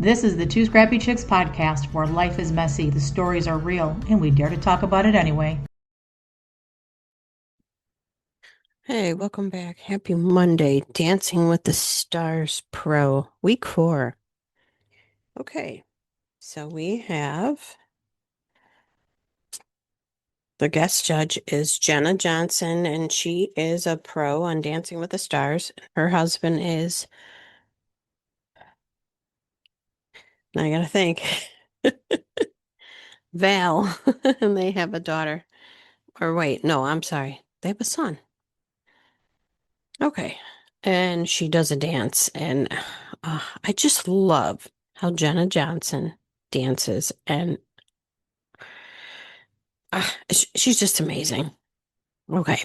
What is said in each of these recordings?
This is the Two Scrappy Chicks podcast where life is messy, the stories are real, and we dare to talk about it anyway. Hey, welcome back. Happy Monday. Dancing with the Stars Pro, week 4. Okay, so we have the guest judge is Jenna Johnson, and she is a pro on Dancing with the Stars. Her husband is, I gotta think, Val, and they have a daughter. Or wait, no, I'm sorry. They have a son. Okay. And she does a dance, and I just love how Jenna Johnson dances, and she's just amazing. Okay.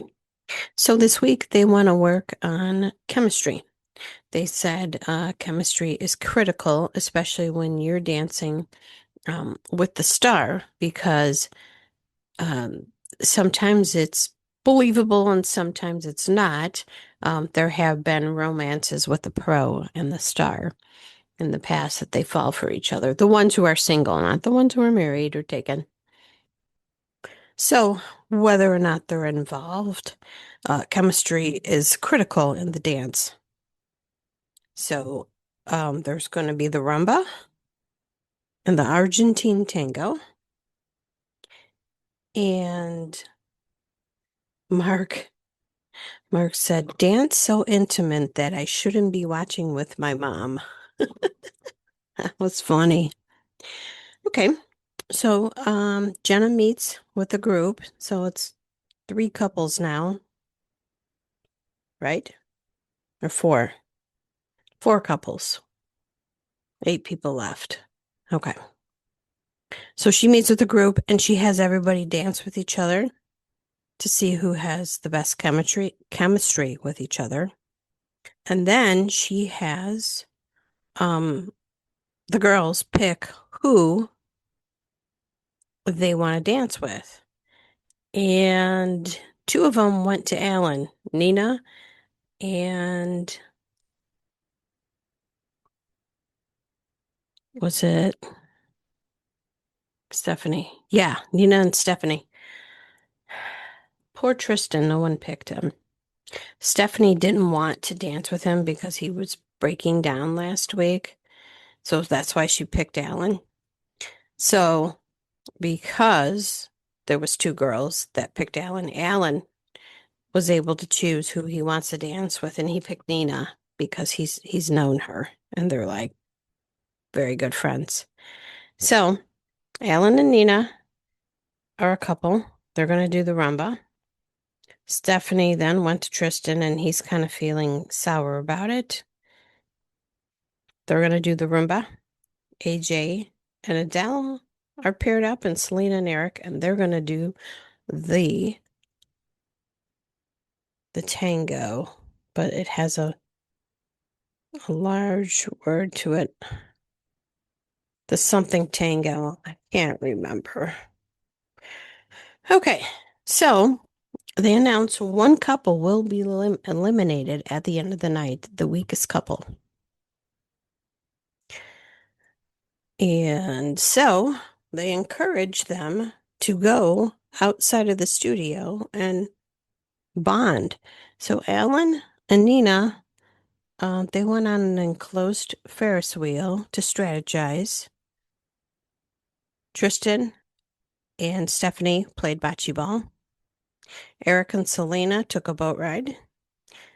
So this week they want to work on chemistry. They said chemistry is critical, especially when you're dancing with the star, because um, sometimes it's believable and sometimes it's not. There have been romances with the pro and the star in the past that they fall for each other. The ones who are single, not the ones who are married or taken. So, whether or not they're involved, chemistry is critical in the dance. So, there's going to be the rumba and the Argentine tango. And Mark, Mark said, dance so intimate that I shouldn't be watching with my mom. That was funny. Okay, so Jenna meets with the group. So it's 3 couples now, right? Or 4? 4 couples. 8 people left. Okay. So she meets with the group and she has everybody dance with each other to see who has the best chemistry with each other. And then she has um the girls pick who they want to dance with. And 2 of them went to Alan, Nina and was it Stephanie? Yeah, Nina and Stephanie. Poor Tristan, no one picked him. Stephanie didn't want to dance with him because he was breaking down last week. So that's why she picked Alan. So because there was 2 girls that picked Alan, Alan was able to choose who he wants to dance with, and he picked Nina because he's known her and they're like very good friends. So Alan and Nina are a couple. They're gonna do the rumba. Stephanie then went to Tristan and he's kind of feeling sour about it. They're gonna do the rumba. AJ and Adele are paired up, and Selena and Eric, and they're gonna do the tango, but it has a large word to it. The something tango. I can't remember. Okay, so they announce 1 couple will be eliminated at the end of the night, the weakest couple. And so they encourage them to go outside of the studio and bond. So Alan and Nina, they went on an enclosed Ferris wheel to strategize. Tristan and Stephanie played bocce ball. Eric and Selena took a boat ride.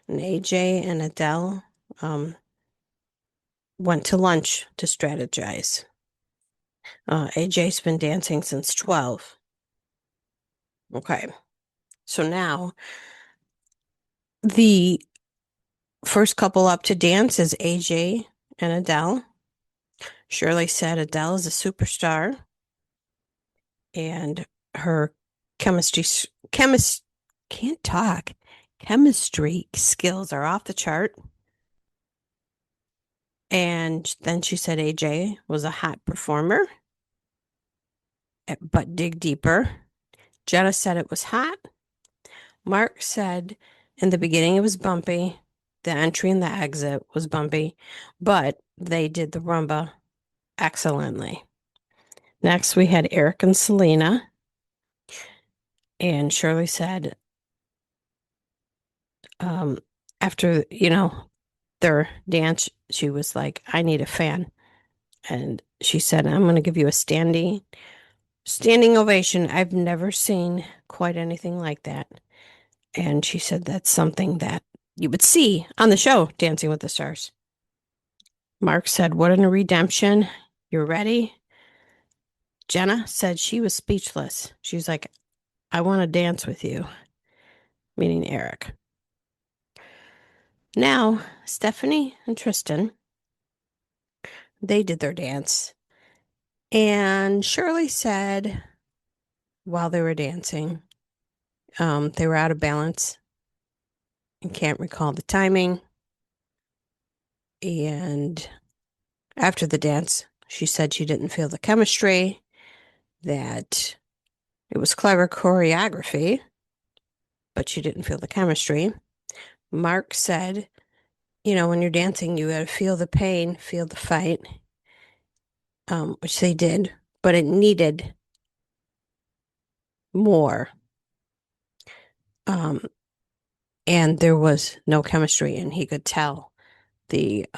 And AJ and Adele went to lunch to strategize. AJ's been dancing since 12. Okay. So now the first couple up to dance is AJ and Adele. Shirley said Adele is a superstar and her can't talk. Chemistry skills are off the chart. And then she said AJ was a hot performer, but dig deeper. Jenna said it was hot. Mark said in the beginning it was bumpy. The entry and the exit was bumpy, but they did the rumba excellently. Next, we had Eric and Selena. And Shirley said, after, their dance, she was like, I need a fan. And she said, I'm going to give you a standing ovation. I've never seen quite anything like that. And she said that's something that you would see on the show, Dancing with the Stars. Mark said, what a redemption. You're ready? Jenna said she was speechless. She's like, I want to dance with you, meaning Eric. Now, Stephanie and Tristan, they did their dance. And Shirley said while they were dancing, they were out of balance and can't recall the timing. And after the dance, she said she didn't feel the chemistry, that it was clever choreography, but she didn't feel the chemistry. Mark said, when you're dancing, you got to feel the pain, feel the fight, which they did, but it needed more. And there was no chemistry, and he could tell that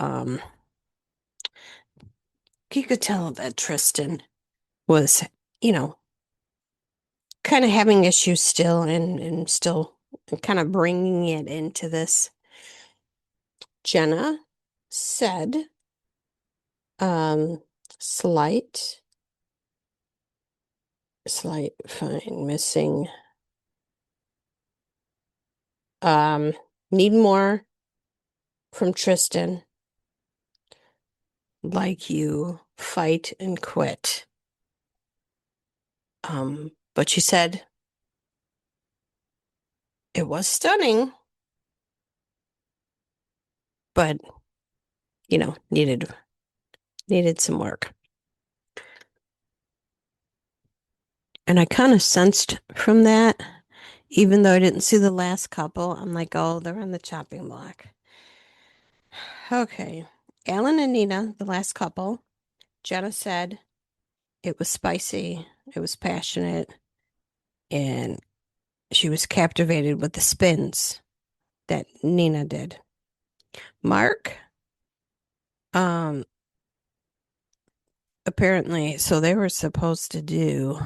Tristan was, kind of having issues still and still kind of bringing it into this. Jenna said, slight fine missing, need more from Tristan, like you fight and quit. But she said it was stunning, but needed some work. And I kind of sensed from that, even though I didn't see the last couple, I'm like, oh, they're on the chopping block. Okay. Alan and Nina, the last couple, Jenna said it was spicy, it was passionate, and she was captivated with the spins that Nina did. Mark, apparently, so they were supposed to do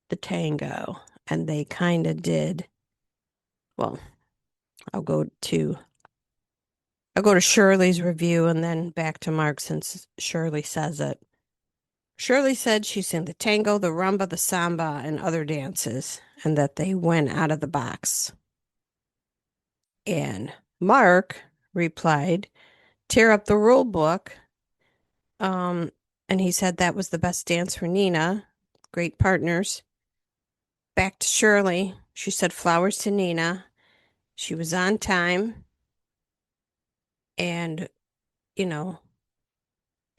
the tango, and they kind of did. Well, I'll go to Shirley's review and then back to Mark since Shirley says it. Shirley said she's seen the tango, the rumba, the samba, and other dances, and that they went out of the box. And Mark replied, tear up the rule book. And he said that was the best dance for Nina. Great partners. Back to Shirley. She said flowers to Nina. She was on time. And,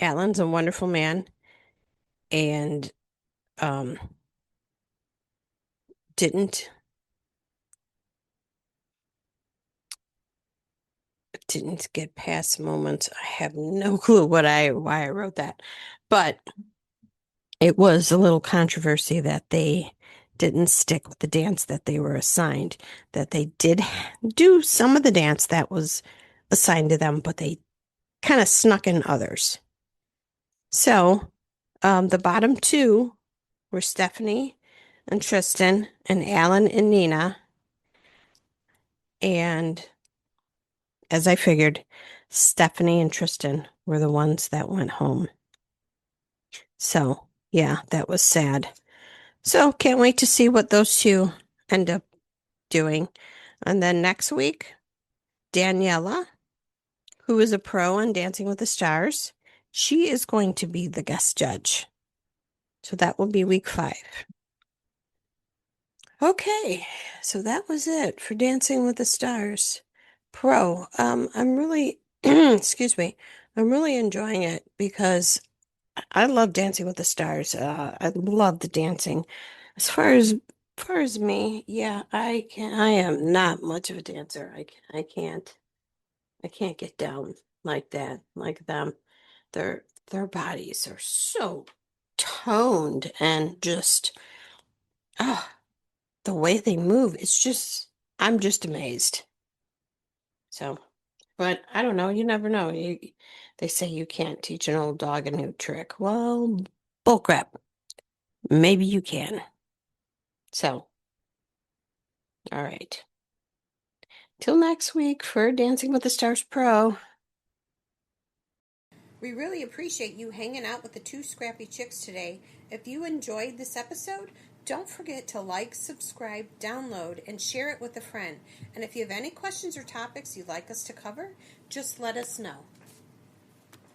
Alan's a wonderful man. And didn't get past moments. I have no clue why I wrote that. But it was a little controversy that they didn't stick with the dance that they were assigned, that they did do some of the dance that was assigned to them, but they kind of snuck in others. So the bottom two were Stephanie and Tristan and Alan and Nina. And as I figured, Stephanie and Tristan were the ones that went home. So, yeah, that was sad. So, can't wait to see what those two end up doing. And then next week, Daniela, who is a pro on Dancing with the Stars, she is going to be the guest judge. So that will be week 5. Okay, so that was it for Dancing with the Stars Pro. I'm really, excuse me, I'm really enjoying it because I love Dancing with the Stars. I love the dancing. As far as me, yeah, I am not much of a dancer. I can't get down like that, like them. Their bodies are so toned and just, the way they move, I'm just amazed. So, but I don't know. You never know. They say you can't teach an old dog a new trick. Well, bullcrap. Maybe you can. So, all right. Till next week for Dancing with the Stars Pro. We really appreciate you hanging out with the two scrappy chicks today. If you enjoyed this episode, don't forget to like, subscribe, download, and share it with a friend. And if you have any questions or topics you'd like us to cover, just let us know.